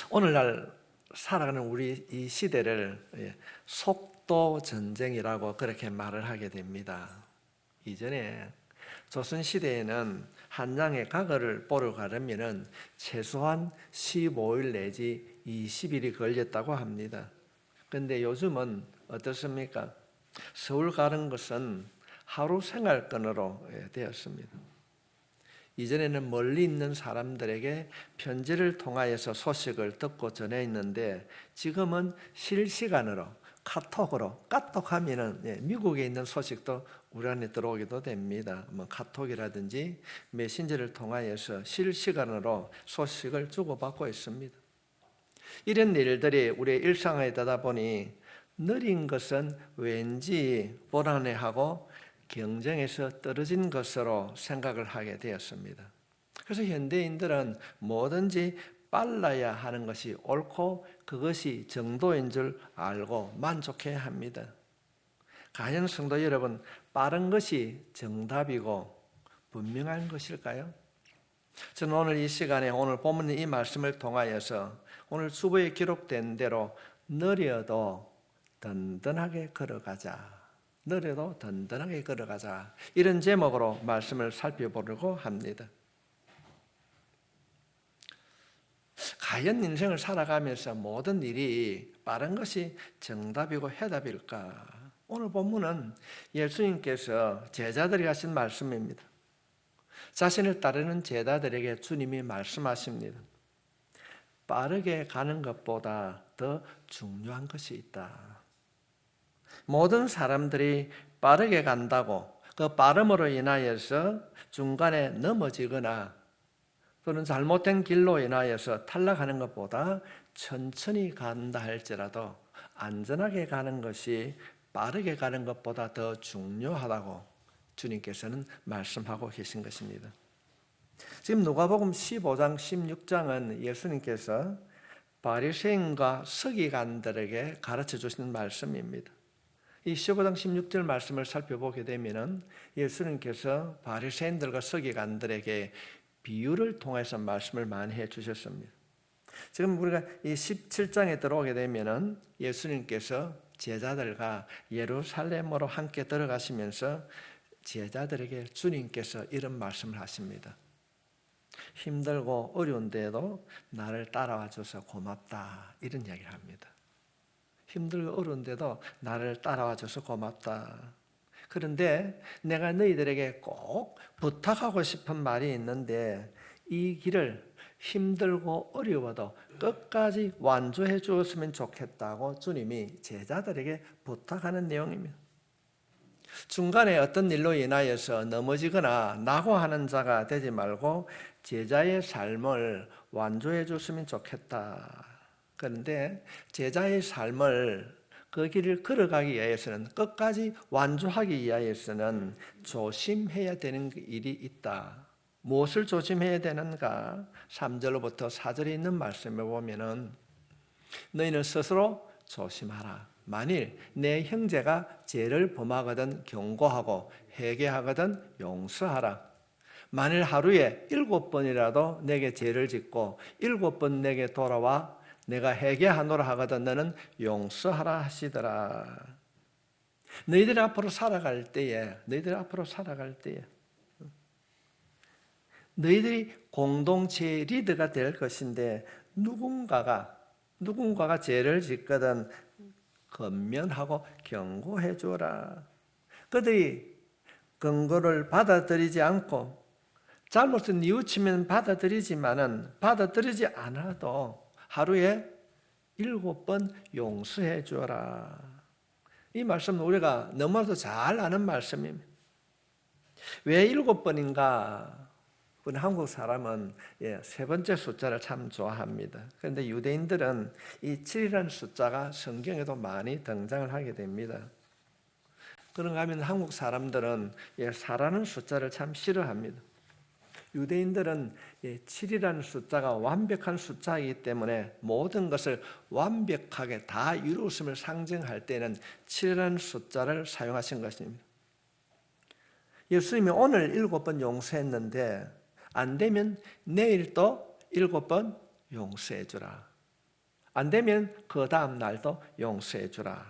오늘날 살아가는 우리 이 시대를 속도 전쟁이라고 그렇게 말을 하게 됩니다. 이전에 조선시대에는 한 장의 가거를 보러 가려면 최소한 15일 내지 20일이 걸렸다고 합니다. 그런데 요즘은 어떻습니까? 서울 가는 것은 하루 생활권으로 되었습니다. 이전에는 멀리 있는 사람들에게 편지를 통하여서 소식을 듣고 전했는데 지금은 실시간으로 카톡으로 까똑하면은 미국에 있는 소식도 우리 안에 들어오기도 됩니다. 카톡이라든지 메신저를 통하여서 실시간으로 소식을 주고받고 있습니다. 이런 일들이 우리의 일상에 되다 보니 느린 것은 왠지 불안해하고 경쟁에서 떨어진 것으로 생각을 하게 되었습니다. 그래서 현대인들은 뭐든지 빨라야 하는 것이 옳고 그것이 정도인 줄 알고 만족해야 합니다. 과연 성도 여러분, 빠른 것이 정답이고 분명한 것일까요? 저는 오늘 이 시간에 오늘 본문 이 말씀을 통하여서 오늘 주보에 기록된 대로 느려도 든든하게 걸어가자. 느려도 든든하게 걸어가자. 이런 제목으로 말씀을 살펴보려고 합니다. 과연 인생을 살아가면서 모든 일이 빠른 것이 정답이고 해답일까? 오늘 본문은 예수님께서 제자들에게 하신 말씀입니다. 자신을 따르는 제자들에게 주님이 말씀하십니다. 빠르게 가는 것보다 더 중요한 것이 있다. 모든 사람들이 빠르게 간다고 그 빠름으로 인하여서 중간에 넘어지거나 또는 잘못된 길로 인하여서 탈락하는 것보다 천천히 간다 할지라도 안전하게 가는 것이 빠르게 가는 것보다 더 중요하다고 주님께서는 말씀하고 계신 것입니다. 지금 누가복음 15장, 16장은 예수님께서 바리새인과 서기관들에게 가르쳐 주시는 말씀입니다. 이 15장 16절 말씀을 살펴보게 되면 예수님께서 바리새인들과 서기관들에게 비유를 통해서 말씀을 많이 해 주셨습니다. 지금 우리가 이 17장에 들어오게 되면 예수님께서 제자들과 예루살렘으로 함께 들어가시면서 제자들에게 주님께서 이런 말씀을 하십니다. 힘들고 어려운데도 나를 따라와 줘서 고맙다. 이런 이야기를 합니다. 힘들고 어려운데도 나를 따라와 줘서 고맙다. 그런데 내가 너희들에게 꼭 부탁하고 싶은 말이 있는데 이 길을 힘들고 어려워도 끝까지 완주해 주었으면 좋겠다고 주님이 제자들에게 부탁하는 내용입니다. 중간에 어떤 일로 인하여서 넘어지거나 낙오하는 자가 되지 말고 제자의 삶을 완주해 줬으면 좋겠다. 그런데 제자의 삶을 그 길을 걸어가기 위해서는 끝까지 완주하기 위해서는 조심해야 되는 일이 있다. 무엇을 조심해야 되는가? 3절부터 4절에 있는 말씀에 보면은 너희는 스스로 조심하라. 만일 내 형제가 죄를 범하거든 경고하고 회개하거든 용서하라. 만일 하루에 7번이라도 내게 죄를 짓고 7번 내게 돌아와 내가 회개하노라 하거든 너는 용서하라 하시더라. 너희들이 앞으로 살아갈 때에 너희들이 공동체의 리더가 될 것인데 누군가가 죄를 짓거든 권면하고 경고해 주라. 그들이 권고를 받아들이지 않고 잘못을 뉘우치면 받아들이지 않아도 하루에 7번 용서해 주라. 이 말씀은 우리가 너무나도 잘 아는 말씀입니다. 왜 7번인가? 우리 한국 사람은 세 번째 숫자를 참 좋아합니다. 그런데 유대인들은 이 7이라는 숫자가 성경에도 많이 등장을 하게 됩니다. 그런가 하면 한국 사람들은 4라는 숫자를 참 싫어합니다. 유대인들은 7이라는 숫자가 완벽한 숫자이기 때문에 모든 것을 완벽하게 다 이루었음을 상징할 때는 7이라는 숫자를 사용하신 것입니다. 예수님이 오늘 7번 용서했는데 안 되면 내일 또 7번 용서해 주라. 안 되면 그 다음 날도 용서해 주라.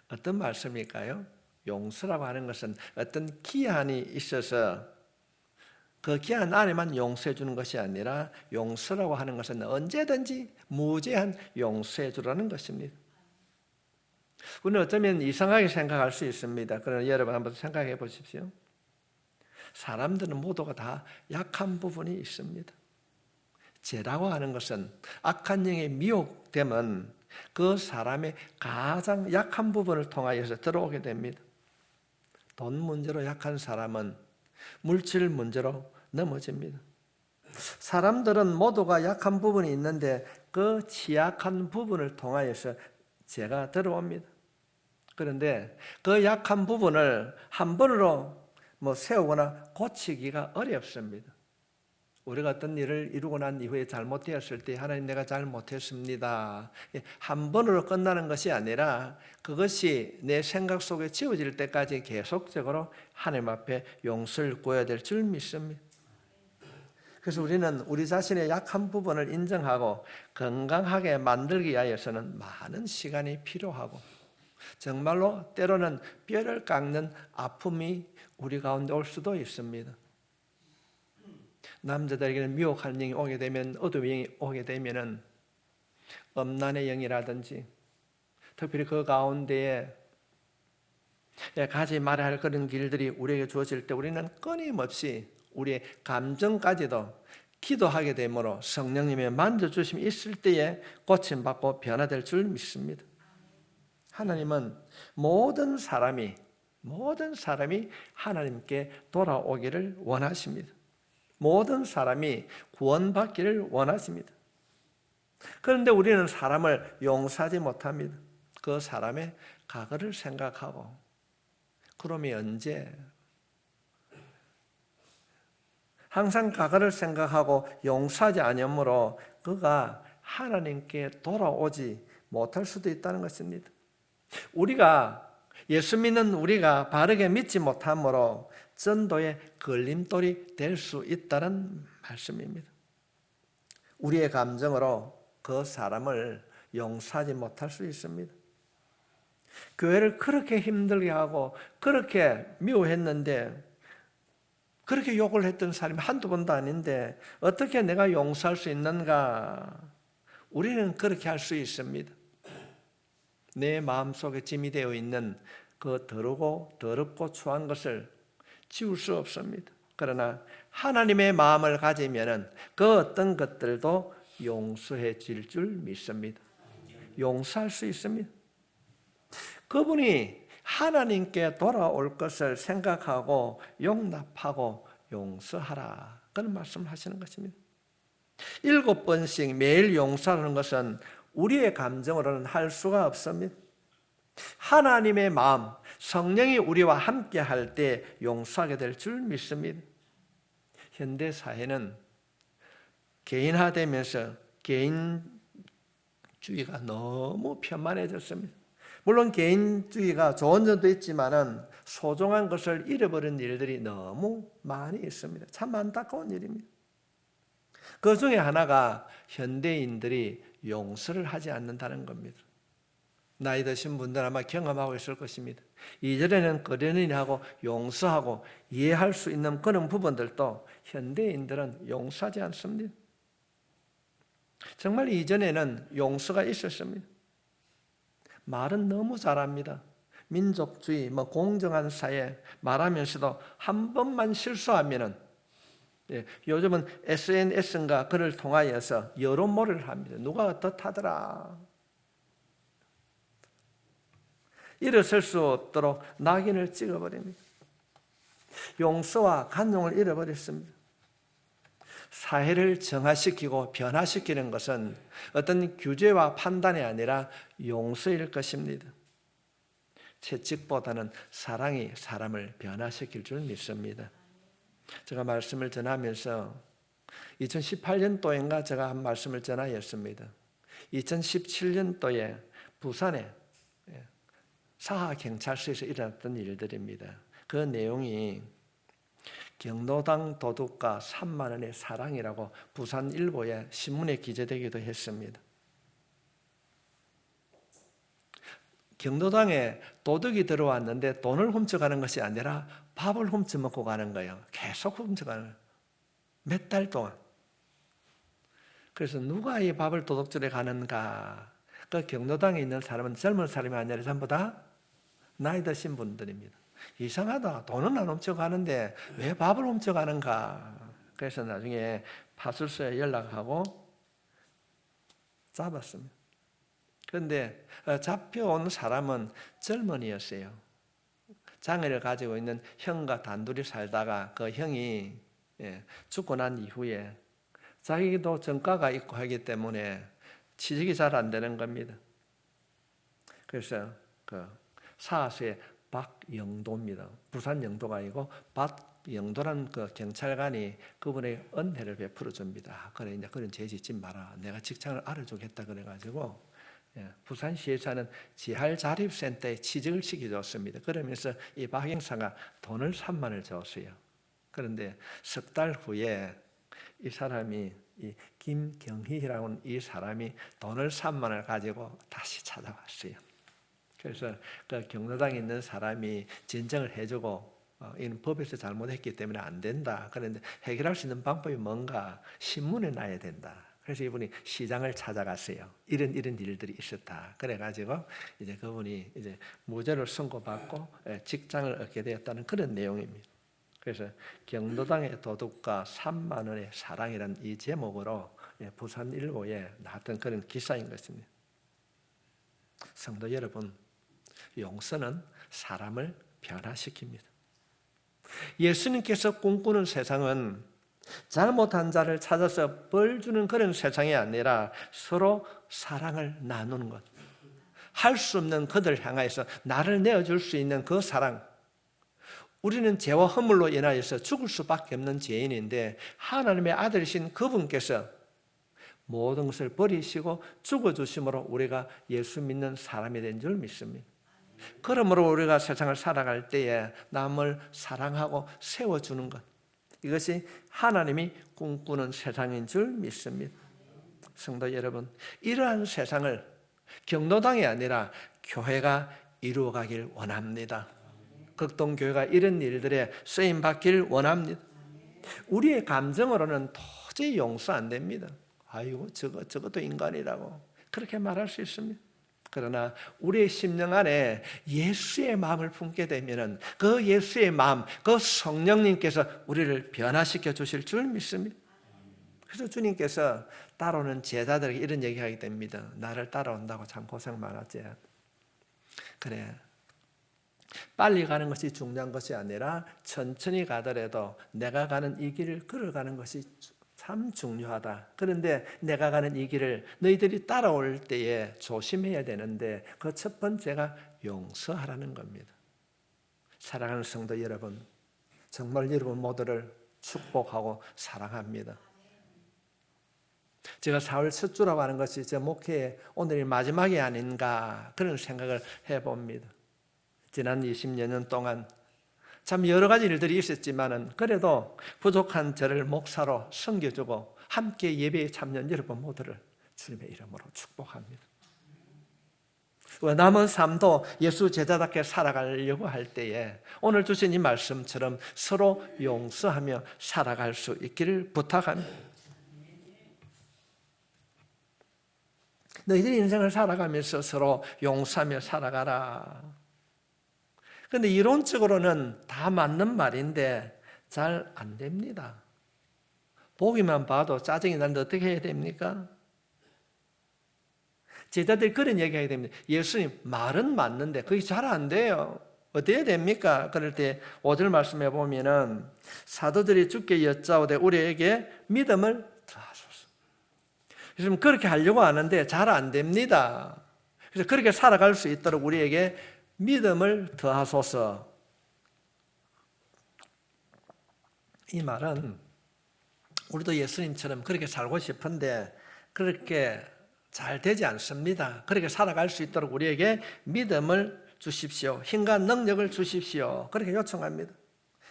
어떤 말씀일까요? 용서라고 하는 것은 어떤 기한이 있어서 그 기한 안에만 용서해 주는 것이 아니라 용서라고 하는 것은 언제든지 무제한 용서해 주라는 것입니다. 우리는 어쩌면 이상하게 생각할 수 있습니다. 그러나 여러분 한번 생각해 보십시오. 사람들은 모두가 다 약한 부분이 있습니다. 죄라고 하는 것은 악한 영에 미혹되면 그 사람의 가장 약한 부분을 통하여서 들어오게 됩니다. 돈 문제로 약한 사람은 물질 문제로 넘어집니다. 사람들은 모두가 약한 부분이 있는데 그 취약한 부분을 통하여서 죄가 들어옵니다. 그런데 그 약한 부분을 한 번으로 세우거나 고치기가 어렵습니다. 우리가 어떤 일을 이루고 난 이후에 잘못되었을 때 하나님 내가 잘못했습니다. 한 번으로 끝나는 것이 아니라 그것이 내 생각 속에 지워질 때까지 계속적으로 하나님 앞에 용서를 구해야 될 줄 믿습니다. 그래서 우리는 우리 자신의 약한 부분을 인정하고 건강하게 만들기 위해서는 많은 시간이 필요하고 정말로 때로는 뼈를 깎는 아픔이 우리 가운데 올 수도 있습니다. 남자들에게는 미혹할 영이 오게 되면, 어둠의 영이 오게 되면은 음란의 영이라든지 특별히 그 가운데에 가지 말아야 할 그런 길들이 우리에게 주어질 때 우리는 끊임없이 우리의 감정까지도 기도하게 되므로 성령님의 만져주심이 있을 때에 고침받고 변화될 줄 믿습니다. 하나님은 모든 사람이 하나님께 돌아오기를 원하십니다. 모든 사람이 구원받기를 원하십니다. 그런데 우리는 사람을 용서하지 못합니다. 그 사람의 과거를 생각하고 그러면 언제? 항상 과거를 생각하고 용서하지 않으므로 그가 하나님께 돌아오지 못할 수도 있다는 것입니다. 예수 믿는 우리가 바르게 믿지 못함으로 전도의 걸림돌이 될 수 있다는 말씀입니다. 우리의 감정으로 그 사람을 용서하지 못할 수 있습니다. 교회를 그렇게 힘들게 하고 그렇게 미워했는데 그렇게 욕을 했던 사람이 한두 번도 아닌데 어떻게 내가 용서할 수 있는가? 우리는 그렇게 할 수 있습니다. 내 마음속에 짐이 되어 있는 그 더럽고 추한 것을 지울 수 없습니다. 그러나 하나님의 마음을 가지면 그 어떤 것들도 용서해 질 줄 믿습니다. 용서할 수 있습니다. 그분이 하나님께 돌아올 것을 생각하고 용납하고 용서하라. 그런 말씀을 하시는 것입니다. 7번씩 매일 용서하는 것은 우리의 감정으로는 할 수가 없습니다. 하나님의 마음, 성령이 우리와 함께 할 때 용서하게 될 줄 믿습니다. 현대 사회는 개인화되면서 개인주의가 너무 편만해졌습니다. 물론 개인주의가 좋은 점도 있지만은 소중한 것을 잃어버린 일들이 너무 많이 있습니다. 참 안타까운 일입니다. 그 중에 하나가 현대인들이 용서를 하지 않는다는 겁니다. 나이 드신 분들 아마 경험하고 있을 것입니다. 이전에는 거련히 하고 용서하고 이해할 수 있는 그런 부분들도 현대인들은 용서하지 않습니다. 정말 이전에는 용서가 있었습니다. 말은 너무 잘합니다. 민족주의, 공정한 사회 말하면서도 한 번만 실수하면은 요즘은 SNS인가 그를 통하여서 여론몰이를 합니다. 누가 어떻다더라. 일어설 수 없도록 낙인을 찍어버립니다. 용서와 간용을 잃어버렸습니다. 사회를 정화시키고 변화시키는 것은 어떤 규제와 판단이 아니라 용서일 것입니다. 채찍보다는 사랑이 사람을 변화시킬 줄 믿습니다. 제가 말씀을 전하면서 2018년도인가 제가 한 말씀을 전하였습니다. 2017년도에 부산에 사하경찰서에서 일어났던 일들입니다. 그 내용이 경로당 도둑과 3만 원의 사랑이라고 부산일보의 신문에 기재되기도 했습니다. 경로당에 도둑이 들어왔는데 돈을 훔쳐가는 것이 아니라 밥을 훔쳐먹고 가는 거예요. 계속 훔쳐가는 거예요. 몇 달 동안. 그래서 누가 이 밥을 도둑질해 가는가? 그 경로당에 있는 사람은 젊은 사람이 아니라 전부 다 나이 드신 분들입니다. 이상하다. 돈은 안 훔쳐가는데 왜 밥을 훔쳐가는가? 그래서 나중에 파출소에 연락하고 잡았습니다. 그런데 잡혀온 사람은 젊은이였어요. 장애를 가지고 있는 형과 단둘이 살다가 그 형이 죽고 난 이후에 자기도 전과가 있고 하기 때문에 취직이 잘 안 되는 겁니다. 그래서 그 사수의 박영도입니다. 부산 영도가 아니고 박영도란 그 경찰관이 그분의 은혜를 베풀어 줍니다. 그래 이제 그런 죄 짓지 마라. 내가 직장을 알아주겠다 그래가지고 부산시에서는 지할자립센터에 취직을 시켜줬습니다. 그러면서 이 박 형사가 돈을 3만 원을 줬어요. 그런데 석 달 후에 이 사람이 이 김경희라는 이 사람이 돈을 3만 원을 가지고 다시 찾아왔어요. 그래서 그 경로당에 있는 사람이 진정을 해주고 이는 법에서 잘못했기 때문에 안 된다. 그런데 해결할 수 있는 방법이 뭔가 신문에 나야 된다. 그래서 이분이 시장을 찾아갔어요. 이런 일들이 있었다. 그래가지고 이제 그분이 이제 무죄를 선고받고 직장을 얻게 되었다는 그런 내용입니다. 그래서 경로당의 도둑과 3만 원의 사랑이라는 이 제목으로 부산일보에 나왔던 그런 기사인 것입니다. 성도 여러분, 용서는 사람을 변화시킵니다. 예수님께서 꿈꾸는 세상은 잘못한 자를 찾아서 벌 주는 그런 세상이 아니라 서로 사랑을 나누는 것. 할 수 없는 그들을 향하여서 나를 내어줄 수 있는 그 사랑. 우리는 죄와 허물로 인하여서 죽을 수밖에 없는 죄인인데 하나님의 아들이신 그분께서 모든 것을 버리시고 죽어주심으로 우리가 예수 믿는 사람이 된 줄 믿습니다. 그러므로 우리가 세상을 살아갈 때에 남을 사랑하고 세워주는 것, 이것이 하나님이 꿈꾸는 세상인 줄 믿습니다. 성도 여러분, 이러한 세상을 경로당이 아니라 교회가 이루어가길 원합니다. 극동교회가 이런 일들에 쓰임받길 원합니다. 우리의 감정으로는 도저히 용서 안 됩니다. 아이고 저것도 인간이라고 그렇게 말할 수 있습니다. 그러나 우리의 심령 안에 예수의 마음을 품게 되면 그 예수의 마음, 그 성령님께서 우리를 변화시켜 주실 줄 믿습니다. 그래서 주님께서 따라오는 제자들에게 이런 얘기하게 됩니다. 나를 따라온다고 참 고생 많았지. 그래, 빨리 가는 것이 중요한 것이 아니라 천천히 가더라도 내가 가는 이 길을 걸어가는 것이 참 중요하다. 그런데 내가 가는 이 길을 너희들이 따라올 때에 조심해야 되는데 그 첫 번째가 용서하라는 겁니다. 사랑하는 성도 여러분, 정말 여러분 모두를 축복하고 사랑합니다. 제가 4월 첫 주라고 하는 것이 제 목회의 오늘이 마지막이 아닌가 그런 생각을 해봅니다. 지난 20여 년 동안 참 여러 가지 일들이 있었지만은 그래도 부족한 저를 목사로 섬겨주고 함께 예배에 참여한 여러분 모두를 주님의 이름으로 축복합니다. 남은 삶도 예수 제자답게 살아가려고 할 때에 오늘 주신 이 말씀처럼 서로 용서하며 살아갈 수 있기를 부탁합니다. 너희들이 인생을 살아가면서 서로 용서하며 살아가라. 그런데 이론적으로는 다 맞는 말인데 잘 안 됩니다. 보기만 봐도 짜증이 나는데 어떻게 해야 됩니까? 제자들이 그런 얘기하게 됩니다. 예수님, 말은 맞는데 그게 잘 안 돼요. 어떻게 해야 됩니까? 그럴 때 5절 말씀해 보면은 사도들이 주께 여짜오되 우리에게 믿음을 더하소서. 요즘 그렇게 하려고 하는데 잘 안 됩니다. 그래서 그렇게 살아갈 수 있도록 우리에게 믿음을 더하소서. 이 말은 우리도 예수님처럼 그렇게 살고 싶은데 그렇게 잘 되지 않습니다. 그렇게 살아갈 수 있도록 우리에게 믿음을 주십시오. 힘과 능력을 주십시오. 그렇게 요청합니다.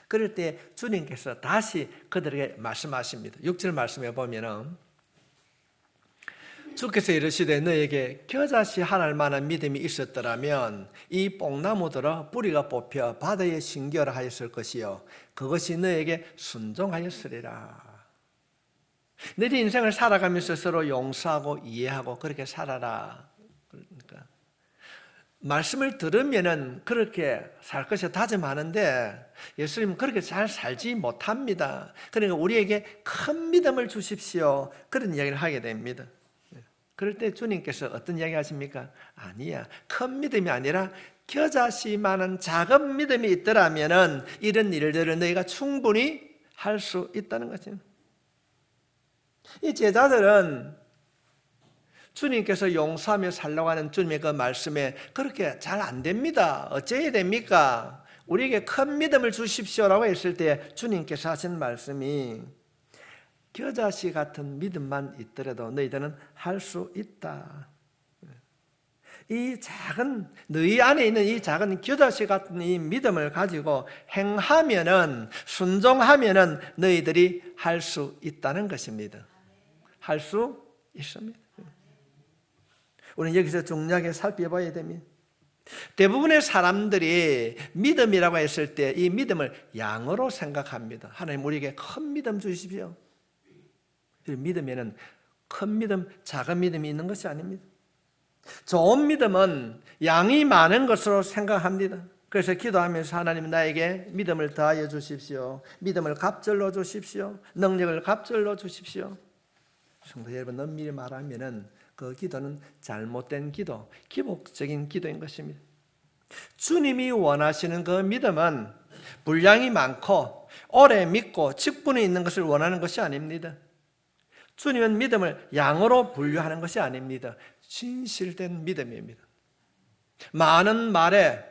그럴 때 주님께서 다시 그들에게 말씀하십니다. 6절 말씀에 보면은 주께서 이르시되 너에게 겨자씨 하나할 만한 믿음이 있었더라면 이 뽕나무들어 뿌리가 뽑혀 바다에 신결하였을 것이요 그것이 너에게 순종하였으리라. 너희 인생을 살아가면서 서로 용서하고 이해하고 그렇게 살아라. 그러니까 말씀을 들으면은 그렇게 살 것이 다짐하는데 예수님은 그렇게 잘 살지 못합니다. 그러니까 우리에게 큰 믿음을 주십시오. 그런 이야기를 하게 됩니다. 그럴 때 주님께서 어떤 이야기 하십니까? 아니야. 큰 믿음이 아니라 겨자씨만한 작은 믿음이 있더라면은 이런 일들을 너희가 충분히 할 수 있다는 거죠. 이 제자들은 주님께서 용서하며 살라고 하는 주님의 그 말씀에 그렇게 잘 안 됩니다. 어째야 됩니까? 우리에게 큰 믿음을 주십시오라고 했을 때 주님께서 하신 말씀이 겨자씨 같은 믿음만 있더라도 너희들은 할 수 있다. 이 작은 너희 안에 있는 이 작은 겨자씨 같은 이 믿음을 가지고 행하면은 순종하면은 너희들이 할 수 있다는 것입니다. 할 수 있습니다. 우리는 여기서 중요하게 살펴봐야 됩니다. 대부분의 사람들이 믿음이라고 했을 때 이 믿음을 양으로 생각합니다. 하나님 우리에게 큰 믿음 주십시오. 믿음에는 큰 믿음, 작은 믿음이 있는 것이 아닙니다. 좋은 믿음은 양이 많은 것으로 생각합니다. 그래서 기도하면서 하나님 나에게 믿음을 더하여 주십시오. 믿음을 갑절로 주십시오. 능력을 갑절로 주십시오. 성도 여러분, 엄밀히 말하면은 그 기도는 잘못된 기도, 기복적인 기도인 것입니다. 주님이 원하시는 그 믿음은 분량이 많고 오래 믿고 직분이 있는 것을 원하는 것이 아닙니다. 주님은 믿음을 양으로 분류하는 것이 아닙니다. 진실된 믿음입니다. 많은 말에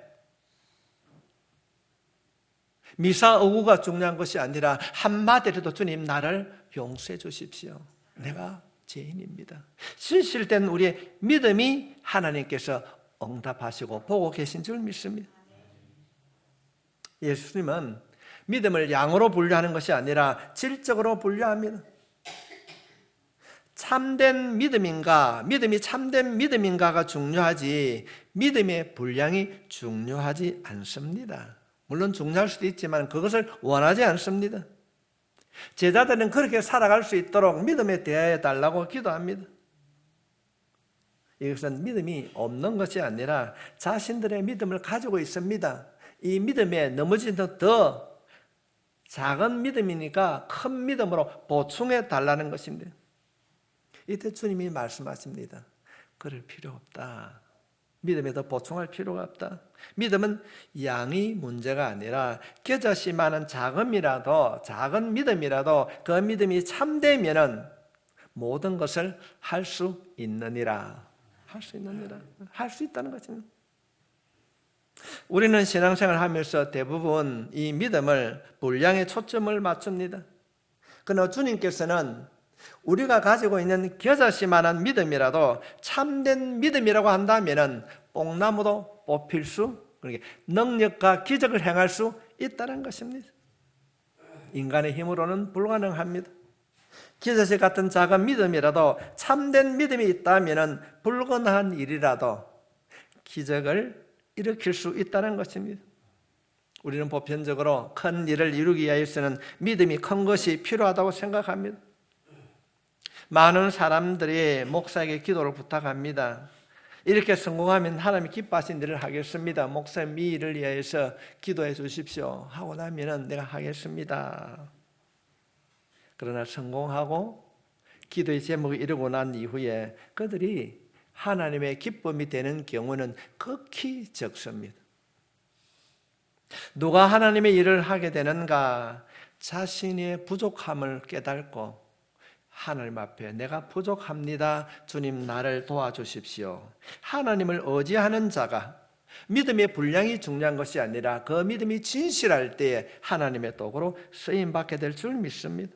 미사오구가 중요한 것이 아니라 한마디라도 주님 나를 용서해 주십시오. 내가 죄인입니다. 진실된 우리의 믿음이 하나님께서 응답하시고 보고 계신 줄 믿습니다. 예수님은 믿음을 양으로 분류하는 것이 아니라 질적으로 분류합니다. 참된 믿음인가, 믿음이 참된 믿음인가가 중요하지 믿음의 분량이 중요하지 않습니다. 물론 중요할 수도 있지만 그것을 원하지 않습니다. 제자들은 그렇게 살아갈 수 있도록 믿음에 대하여 달라고 기도합니다. 이것은 믿음이 없는 것이 아니라 자신들의 믿음을 가지고 있습니다. 이 믿음에 넘어지는 더 작은 믿음이니까 큰 믿음으로 보충해 달라는 것인데 이때 주님이 말씀하십니다. 그럴 필요 없다. 믿음에 더 보충할 필요가 없다. 믿음은 양이 문제가 아니라 겨자씨만한 작은 믿음이라도 그 믿음이 참되면은 모든 것을 할 수 있느니라. 할 수 있느니라. 할 수 있다는 것입니다. 우리는 신앙생활을 하면서 대부분 이 믿음을 분량에 초점을 맞춥니다. 그러나 주님께서는 우리가 가지고 있는 겨자씨만한 믿음이라도 참된 믿음이라고 한다면 뽕나무도 뽑힐 수, 그러니까 능력과 기적을 행할 수 있다는 것입니다. 인간의 힘으로는 불가능합니다. 겨자씨 같은 작은 믿음이라도 참된 믿음이 있다면 불가능한 일이라도 기적을 일으킬 수 있다는 것입니다. 우리는 보편적으로 큰 일을 이루기 위해서는 믿음이 큰 것이 필요하다고 생각합니다. 많은 사람들이 목사에게 기도를 부탁합니다. 이렇게 성공하면 하나님이 기뻐하신 일을 하겠습니다. 목사님 이 일을 위해서 기도해 주십시오. 하고 나면 내가 하겠습니다. 그러나 성공하고 기도의 제목을 이루고 난 이후에 그들이 하나님의 기쁨이 되는 경우는 극히 적습니다. 누가 하나님의 일을 하게 되는가? 자신의 부족함을 깨닫고 하나님 앞에 내가 부족합니다. 주님 나를 도와주십시오. 하나님을 의지하는 자가 믿음의 분량이 중요한 것이 아니라 그 믿음이 진실할 때에 하나님의 도구로 쓰임받게 될 줄 믿습니다.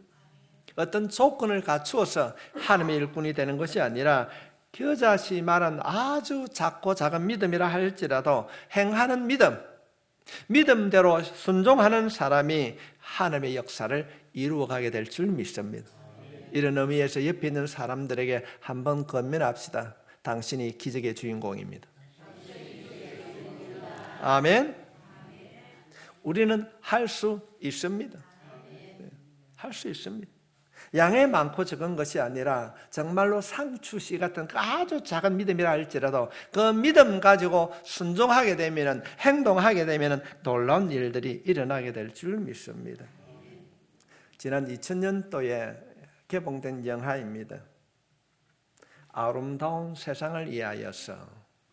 어떤 조건을 갖추어서 하나님의 일꾼이 되는 것이 아니라 겨자씨 말한 아주 작고 작은 믿음이라 할지라도 행하는 믿음, 믿음대로 순종하는 사람이 하나님의 역사를 이루어가게 될 줄 믿습니다. 이런 의미에서 옆에 있는 사람들에게 한번 권면합시다. 당신이 기적의 주인공입니다. 아멘. 우리는 할 수 있습니다. 할 수 있습니다. 양의 많고 적은 것이 아니라 정말로 상추씨 같은 아주 작은 믿음이라 할지라도 그 믿음 가지고 순종하게 되면, 행동하게 되면 놀라운 일들이 일어나게 될 줄 믿습니다. 지난 2000년도에 개봉된 영화입니다. 아름다운 세상을 위하여서,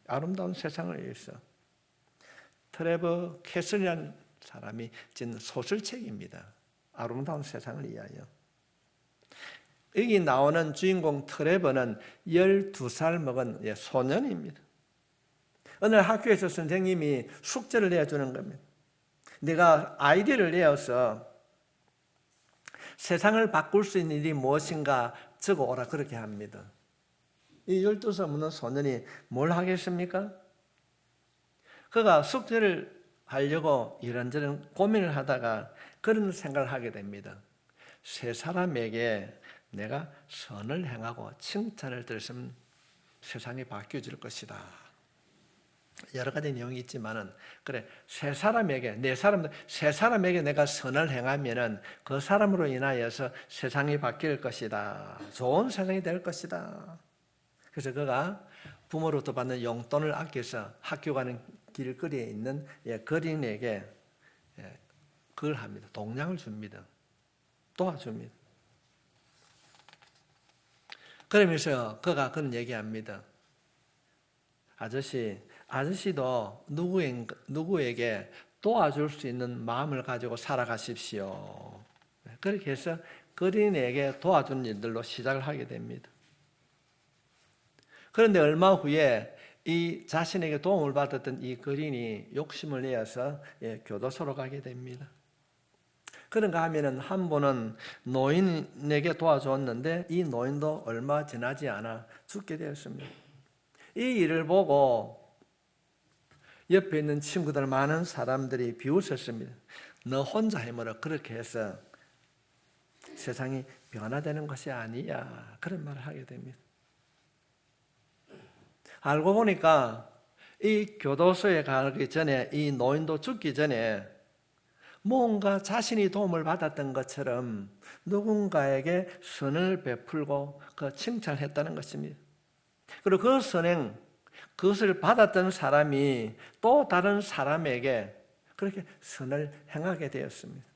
아름다운 세상을 위해서. 트레버 캐슬이라는 사람이 쓴 소설책입니다. 아름다운 세상을 위하여. 여기 나오는 주인공 트레버는 12살 먹은 소년입니다. 어느 학교에서 선생님이 숙제를 내어주는 겁니다. 내가 아이디어를 내어서 세상을 바꿀 수 있는 일이 무엇인가 적어오라 그렇게 합니다. 이 12살 먹는 소년이 뭘 하겠습니까? 그가 숙제를 하려고 이런저런 고민을 하다가 그런 생각을 하게 됩니다. 세 사람에게 내가 선을 행하고 칭찬을 들었으면 세상이 바뀌어질 것이다. 여러 가지 내용이 있지만은, 그래, 세 사람에게 내가 선을 행하면은 그 사람으로 인하여서 세상이 바뀔 것이다. 좋은 세상이 될 것이다. 그래서 그가 부모로부터 받는 용돈을 아껴서 학교 가는 길거리에 있는 거린에게 그걸 합니다. 동량을 줍니다. 도와줍니다. 그러면서 그가 그런 얘기합니다. 아저씨도 누구에게 도와줄 수 있는 마음을 가지고 살아가십시오. 그렇게 해서 거린에게 도와주는 일들로 시작을 하게 됩니다. 그런데 얼마 후에 이 자신에게 도움을 받았던 이 거린이 욕심을 내어서 교도소로 가게 됩니다. 그런가 하면은 한 분은 노인에게 도와줬는데 이 노인도 얼마 지나지 않아 죽게 되었습니다. 이 일을 보고 옆에 있는 친구들 많은 사람들이 비웃었습니다. 너 혼자 해먹어. 그렇게 해서 세상이 변화되는 것이 아니야. 그런 말을 하게 됩니다. 알고 보니까 이 교도소에 가기 전에 이 노인도 죽기 전에 뭔가 자신이 도움을 받았던 것처럼 누군가에게 선을 베풀고 그 칭찬했다는 것입니다. 그리고 그 선행, 그것을 받았던 사람이 또 다른 사람에게 그렇게 선을 행하게 되었습니다.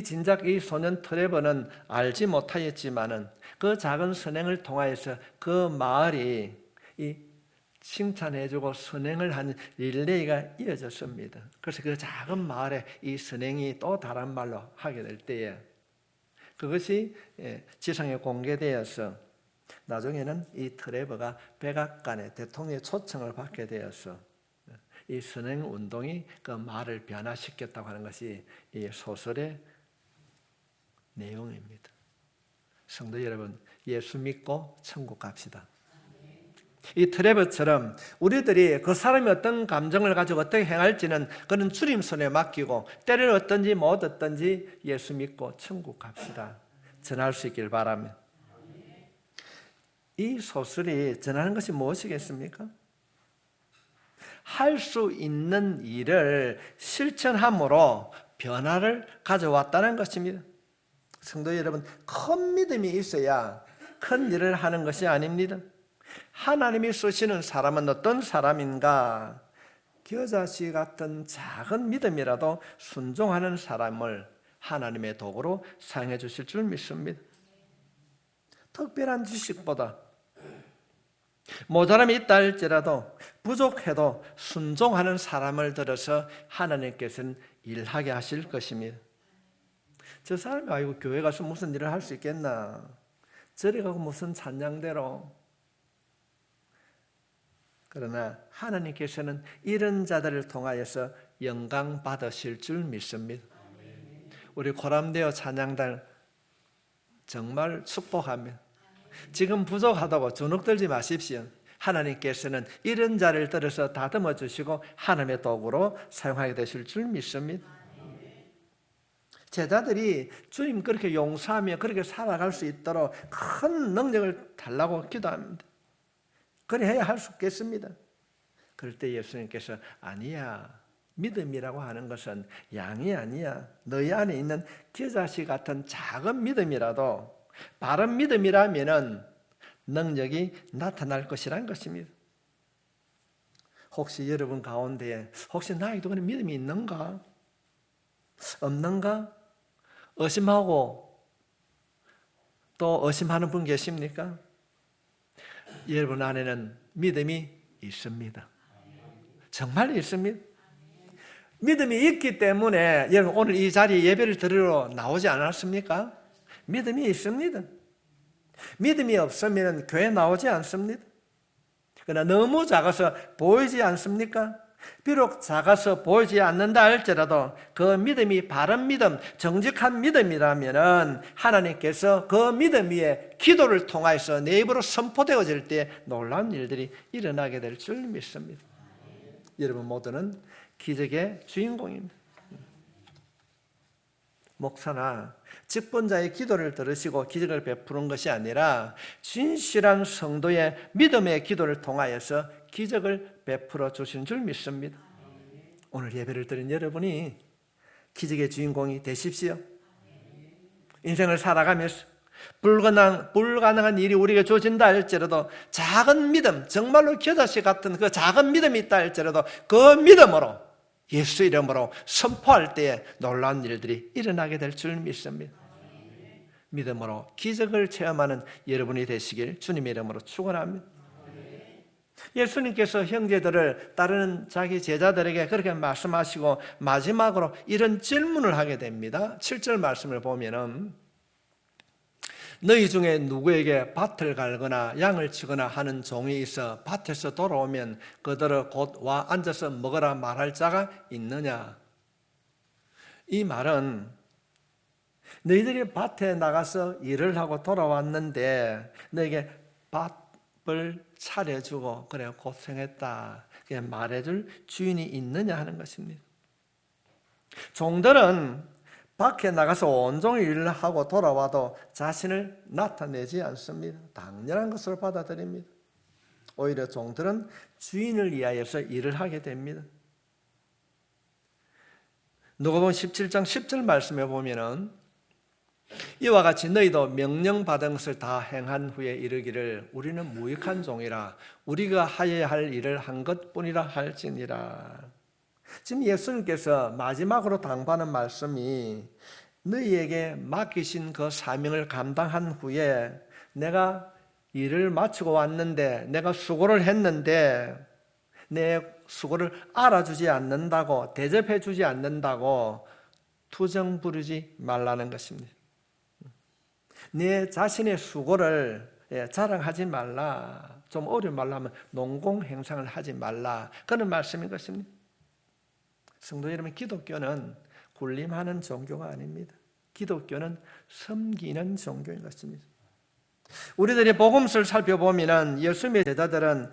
진작 이 소년 트레버는 알지 못하였지만은 그 작은 선행을 통하여서 그 마을이 이 칭찬해주고 선행을 한 릴레이가 이어졌습니다. 그래서 그 작은 마을에 이 선행이 또 다른 말로 하게 될 때에 그것이 지상에 공개되어서 나중에는 이 트레버가 백악관의 대통령의 초청을 받게 되어서 이 선행 운동이 그 마을을 변화시켰다고 하는 것이 이 소설의 내용입니다. 성도 여러분, 예수 믿고 천국 갑시다. 이 트레버처럼 우리들이 그 사람이 어떤 감정을 가지고 어떻게 행할지는 그는 주님 손에 맡기고 때를 얻든지 못 얻든지 예수 믿고 천국 갑시다. 전할 수 있길 바랍니다. 이 소설이 전하는 것이 무엇이겠습니까? 할 수 있는 일을 실천함으로 변화를 가져왔다는 것입니다. 성도 여러분, 큰 믿음이 있어야 큰 일을 하는 것이 아닙니다. 하나님이 쓰시는 사람은 어떤 사람인가? 겨자씨 같은 작은 믿음이라도 순종하는 사람을 하나님의 도구로 사용해 주실 줄 믿습니다. 특별한 지식보다 모자람이 있다 할지라도 부족해도 순종하는 사람을 들어서 하나님께서는 일하게 하실 것입니다. 저 사람이 아이고 교회 가서 무슨 일을 할 수 있겠나? 저리 가고 무슨 찬양대로. 그러나 하나님께서는 이런 자들을 통하여서 영광 받으실 줄 믿습니다. 우리 고람되어 찬양단 정말 축복합니다. 지금 부족하다고 주눅 들지 마십시오. 하나님께서는 이런 자를 들어서 다듬어 주시고 하나님의 도구로 사용하게 되실 줄 믿습니다. 제자들이 주님 그렇게 용서하며 그렇게 살아갈 수 있도록 큰 능력을 달라고 기도합니다. 그래야 할 수 있겠습니다. 그럴 때 예수님께서 아니야, 믿음이라고 하는 것은 양이 아니야. 너희 안에 있는 겨자씨 같은 작은 믿음이라도 바른 믿음이라면 능력이 나타날 것이라는 것입니다. 혹시 여러분 가운데 혹시 나에게도 그런 믿음이 있는가? 없는가? 의심하고 또 의심하는 분 계십니까? 여러분 안에는 믿음이 있습니다. 정말 있습니다. 믿음이 있기 때문에 여러분 오늘 이 자리에 예배를 드리러 나오지 않았습니까? 믿음이 있습니다. 믿음이 없으면 교회 나오지 않습니다. 그러나 너무 작아서 보이지 않습니까? 비록 작아서 보이지 않는다 할지라도 그 믿음이 바른 믿음, 정직한 믿음이라면 하나님께서 그 믿음 위에 기도를 통해서 내 입으로 선포되어질 때 놀라운 일들이 일어나게 될 줄 믿습니다. 여러분 모두는 기적의 주인공입니다. 목사나 직분자의 기도를 들으시고 기적을 베푸는 것이 아니라 진실한 성도의 믿음의 기도를 통하여서 기적을 베풀어 주신 줄 믿습니다. 오늘 예배를 드린 여러분이 기적의 주인공이 되십시오. 인생을 살아가면서 불가능한 일이 우리에게 주어진다 할지라도 작은 믿음, 정말로 겨자씨 같은 그 작은 믿음이 있다 할지라도 그 믿음으로 예수 이름으로 선포할 때에 놀라운 일들이 일어나게 될 줄 믿습니다. 믿음으로 기적을 체험하는 여러분이 되시길 주님의 이름으로 축원합니다. 예수님께서 형제들을 따르는 자기 제자들에게 그렇게 말씀하시고 마지막으로 이런 질문을 하게 됩니다. 7절 말씀을 보면은 너희 중에 누구에게 밭을 갈거나 양을 치거나 하는 종이 있어 밭에서 돌아오면 그들을 곧 와 앉아서 먹으라 말할 자가 있느냐? 이 말은 너희들이 밭에 나가서 일을 하고 돌아왔는데 너에게 밭을 차려주고 그래 고생했다 그냥 말해줄 주인이 있느냐 하는 것입니다. 종들은 밖에 나가서 온종일 일을 하고 돌아와도 자신을 나타내지 않습니다. 당연한 것으로 받아들입니다. 오히려 종들은 주인을 위하여서 일을 하게 됩니다. 누가복음 17장 10절 말씀에 보면은 이와 같이 너희도 명령받은 것을 다 행한 후에 이르기를 우리는 무익한 종이라 우리가 하여야 할 일을 한 것뿐이라 할지니라. 지금 예수님께서 마지막으로 당부하는 말씀이 너희에게 맡기신 그 사명을 감당한 후에 내가 일을 마치고 왔는데 내가 수고를 했는데 내 수고를 알아주지 않는다고 대접해 주지 않는다고 투정 부르지 말라는 것입니다. 내 자신의 수고를 자랑하지 말라. 좀 어려운 말로 하면 농공행상을 하지 말라. 그런 말씀인 것입니다. 성도 여러분, 기독교는 군림하는 종교가 아닙니다. 기독교는 섬기는 종교인 것입니다. 우리들이 복음서를 살펴보면 예수님의 제자들은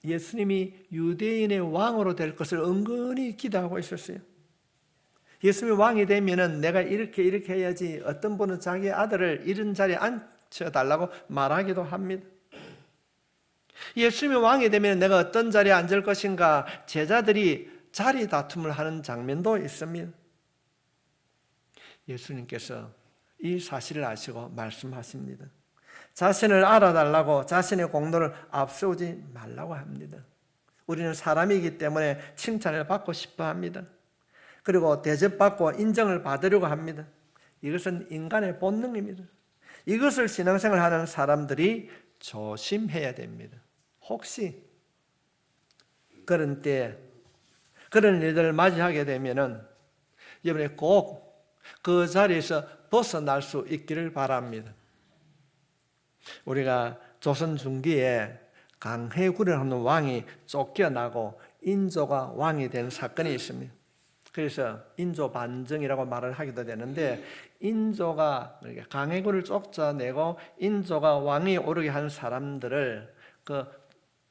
예수님이 유대인의 왕으로 될 것을 은근히 기도하고 있었어요. 예수님이 왕이 되면은 내가 이렇게 해야지. 어떤 분은 자기 아들을 이런 자리에 앉혀달라고 말하기도 합니다. 예수님이 왕이 되면 내가 어떤 자리에 앉을 것인가 제자들이 자리 다툼을 하는 장면도 있습니다. 예수님께서 이 사실을 아시고 말씀하십니다. 자신을 알아달라고 자신의 공로를 앞세우지 말라고 합니다. 우리는 사람이기 때문에 칭찬을 받고 싶어 합니다. 그리고 대접받고 인정을 받으려고 합니다. 이것은 인간의 본능입니다. 이것을 신앙생활 하는 사람들이 조심해야 됩니다. 혹시 그런 때 그런 일들을 맞이하게 되면은 여러분이 꼭 그 자리에서 벗어날 수 있기를 바랍니다. 우리가 조선 중기에 강해군이라는 왕이 쫓겨나고 인조가 왕이 된 사건이 있습니다. 그래서 인조 반정이라고 말을 하기도 되는데 인조가 강해군을 쫓아내고 인조가 왕이 오르게 한 사람들을 그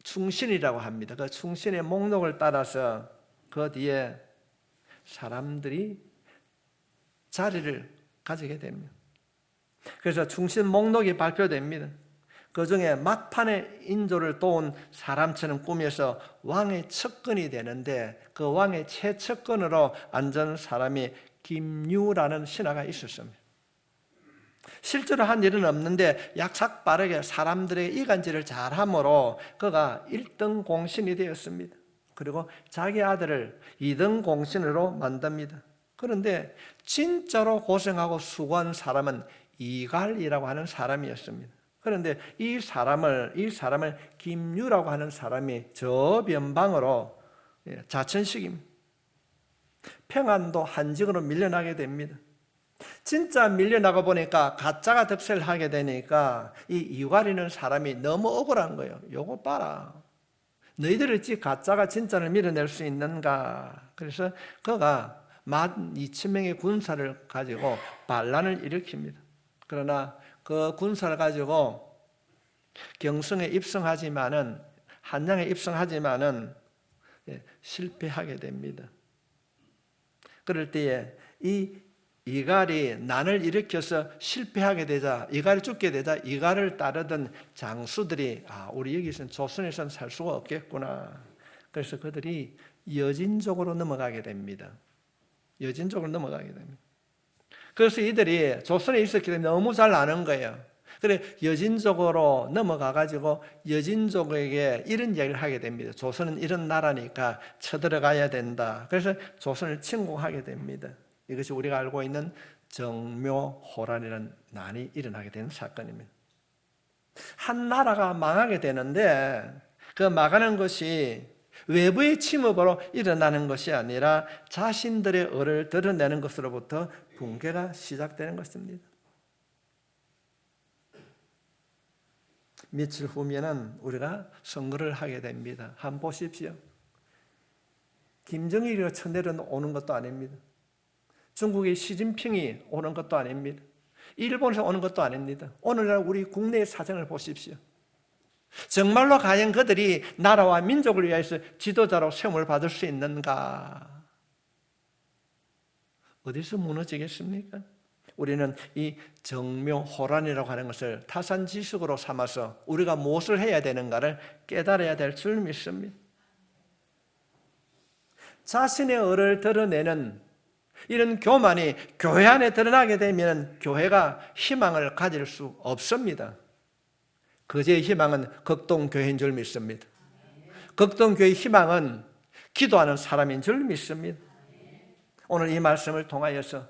충신이라고 합니다. 그 충신의 목록을 따라서 그 뒤에 사람들이 자리를 가지게 됩니다. 그래서 충신 목록이 발표됩니다. 그 중에 막판에 인조를 도운 사람처럼 꾸며서 왕의 측근이 되는데 그 왕의 최측근으로 앉은 사람이 김유라는 신하가 있었습니다. 실제로 한 일은 없는데 약삭 빠르게 사람들의 이간질을 잘함으로 그가 1등 공신이 되었습니다. 그리고 자기 아들을 2등 공신으로 만듭니다. 그런데 진짜로 고생하고 수고한 사람은 이갈이라고 하는 사람이었습니다. 그런데 이 사람을 김유라고 하는 사람이 저변방으로 자천식입니다. 평안도 한직으로 밀려나게 됩니다. 진짜 밀려나가 보니까 가짜가 득세를 하게 되니까 이 이갈이는 사람이 너무 억울한 거예요. 요거 봐라. 너희들이 어찌 가짜가 진짜를 밀어낼 수 있는가. 그래서 그가 12,000명의 군사를 가지고 반란을 일으킵니다. 그러나 그 군사를 가지고 경성에 입성하지만은, 한양에 입성하지만은 실패하게 됩니다. 그럴 때에 이 이갈이 난을 일으켜서 실패하게 되자, 이갈이 죽게 되자 이갈을 따르던 장수들이 우리 여기서는 조선에서는 살 수가 없겠구나. 그래서 그들이 여진족으로 넘어가게 됩니다. 여진족으로 넘어가게 됩니다. 그래서 이들이 조선에 있었기 때문에 너무 잘 아는 거예요. 그래 여진족으로 넘어가가지고 여진족에게 이런 이야기를 하게 됩니다. 조선은 이런 나라니까 쳐들어가야 된다. 그래서 조선을 침공하게 됩니다. 이것이 우리가 알고 있는 정묘호란이라는 난이 일어나게 된 사건입니다. 한 나라가 망하게 되는데 그 망하는 것이 외부의 침입으로 일어나는 것이 아니라 자신들의 얼을 드러내는 것으로부터 붕괴가 시작되는 것입니다. 며칠 후면은 우리가 선거를 하게 됩니다. 한번 보십시오. 김정일이 쳐내려오는 것도 아닙니다. 중국의 시진핑이 오는 것도 아닙니다. 일본에서 오는 것도 아닙니다. 오늘날 우리 국내의 사정을 보십시오. 정말로 과연 그들이 나라와 민족을 위해서 지도자로 세움을 받을 수 있는가? 어디서 무너지겠습니까? 우리는 이 정묘호란이라고 하는 것을 타산지식으로 삼아서 우리가 무엇을 해야 되는가를 깨달아야 될 줄 믿습니다. 자신의 얼을 드러내는 이런 교만이 교회 안에 드러나게 되면 교회가 희망을 가질 수 없습니다. 그제의 희망은 극동교회인 줄 믿습니다. 극동교회의 희망은 기도하는 사람인 줄 믿습니다. 오늘 이 말씀을 통하여서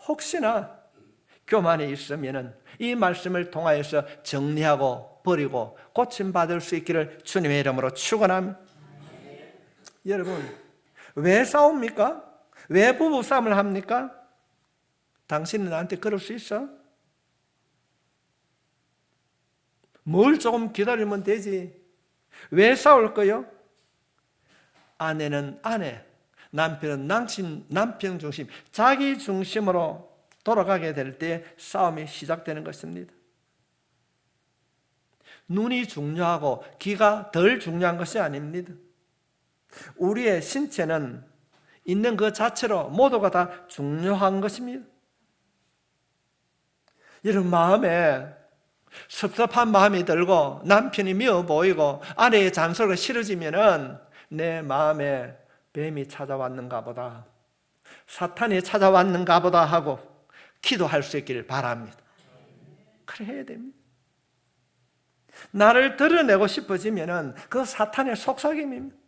혹시나 교만이 있으면 이 말씀을 통하여서 정리하고 버리고 고침받을 수 있기를 주님의 이름으로 축원합니다. 여러분, 왜 싸웁니까? 왜 부부싸움을 합니까? 당신은 나한테 그럴 수 있어? 뭘 조금 기다리면 되지. 왜 싸울 거요? 아내는 아내, 남편은 남편 중심, 자기 중심으로 돌아가게 될 때 싸움이 시작되는 것입니다. 눈이 중요하고 귀가 덜 중요한 것이 아닙니다. 우리의 신체는 있는 그 자체로 모두가 다 중요한 것입니다. 여러분 마음에 섭섭한 마음이 들고 남편이 미워 보이고 아내의 잔소리가 싫어지면은 내 마음에 뱀이 찾아왔는가 보다, 사탄이 찾아왔는가 보다 하고 기도할 수 있기를 바랍니다. 그래 해야 됩니다. 나를 드러내고 싶어지면은 그 사탄의 속삭임입니다.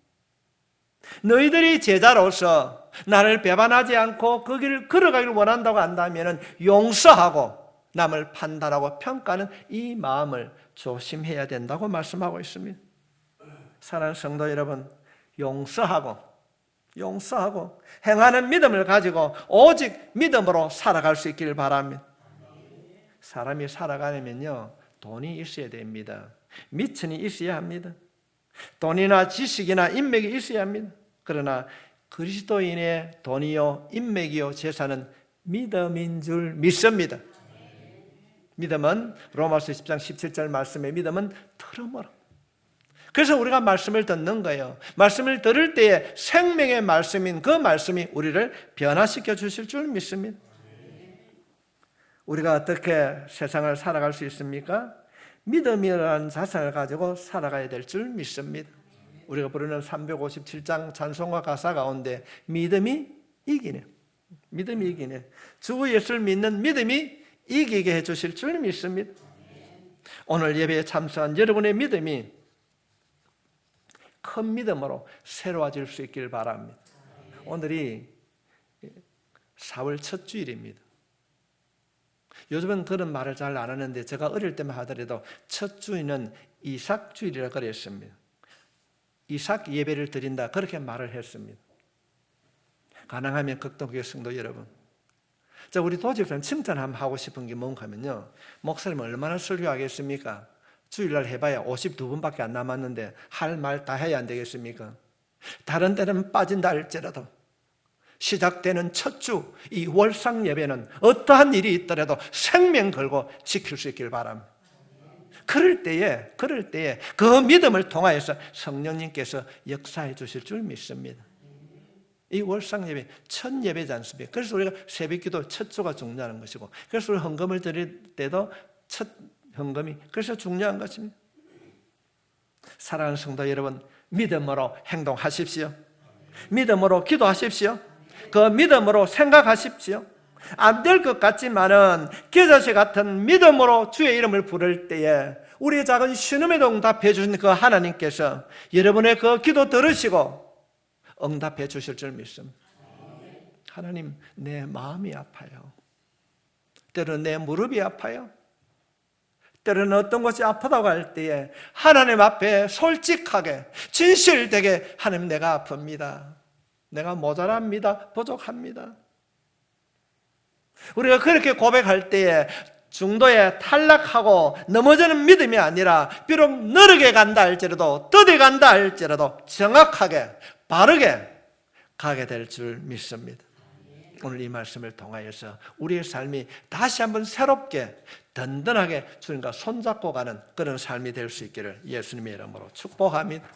너희들이 제자로서 나를 배반하지 않고 그 길을 걸어가기를 원한다고 한다면 용서하고 남을 판단하고 평가하는 이 마음을 조심해야 된다고 말씀하고 있습니다. 사랑하는 성도 여러분, 용서하고 행하는 믿음을 가지고 오직 믿음으로 살아갈 수 있기를 바랍니다. 사람이 살아가려면요 돈이 있어야 됩니다. 미천이 있어야 합니다. 돈이나 지식이나 인맥이 있어야 합니다. 그러나 그리스도인의 돈이요 인맥이요 재산은 믿음인 줄 믿습니다. 믿음은 로마서 10장 17절 말씀에 믿음은 들음으로, 그래서 우리가 말씀을 듣는 거예요. 말씀을 들을 때에 생명의 말씀인 그 말씀이 우리를 변화시켜 주실 줄 믿습니다. 우리가 어떻게 세상을 살아갈 수 있습니까? 믿음이라는 자산을 가지고 살아가야 될 줄 믿습니다. 우리가 부르는 357장 찬송가 가사 가운데 믿음이 이기네, 믿음이 이기네, 주 예수를 믿는 믿음이 이기게 해주실 줄 믿습니다. 오늘 예배에 참석한 여러분의 믿음이 큰 믿음으로 새로워질 수 있길 바랍니다. 오늘이 4월 첫 주일입니다. 요즘은 그런 말을 잘 안 하는데 제가 어릴 때만 하더라도 첫 주일은 이삭 주일이라고 그랬습니다. 이삭 예배를 드린다, 그렇게 말을 했습니다. 가능하면 극동교회 성도 여러분, 자, 우리 도지사님 칭찬 한번 하고 싶은 게 뭔가 하면요, 목사님은 얼마나 설교하겠습니까? 주일날 해봐야 52분밖에 안 남았는데 할 말 다 해야 안 되겠습니까? 다른 때는 빠진다 할지라도 시작되는 첫 주 이 월상 예배는 어떠한 일이 있더라도 생명 걸고 지킬 수 있길 바랍니다. 그럴 때에 그 믿음을 통하여서 성령님께서 역사해 주실 줄 믿습니다. 이 월상 예배 첫 예배지 않습니까? 그래서 우리가 새벽기도 첫 주가 중요한 것이고, 그래서 우리 헌금을 드릴 때도 첫 헌금이 그래서 중요한 것입니다. 사랑하는 성도 여러분, 믿음으로 행동하십시오. 믿음으로 기도하십시오. 그 믿음으로 생각하십시오. 안 될 것 같지만은 겨자씨 같은 믿음으로 주의 이름을 부를 때에 우리의 작은 신음에도 응답해 주신 그 하나님께서 여러분의 그 기도 들으시고 응답해 주실 줄 믿습니다. 하나님, 내 마음이 아파요. 때로는 내 무릎이 아파요. 때로는 어떤 것이 아프다고 할 때에 하나님 앞에 솔직하게 진실되게, 하나님 내가 아픕니다. 내가 모자랍니다. 부족합니다. 우리가 그렇게 고백할 때에 중도에 탈락하고 넘어지는 믿음이 아니라 비록 느리게 간다 할지라도 더디 간다 할지라도 정확하게 바르게 가게 될 줄 믿습니다. 오늘 이 말씀을 통하여서 우리의 삶이 다시 한번 새롭게 든든하게 주님과 손잡고 가는 그런 삶이 될 수 있기를 예수님의 이름으로 축복합니다.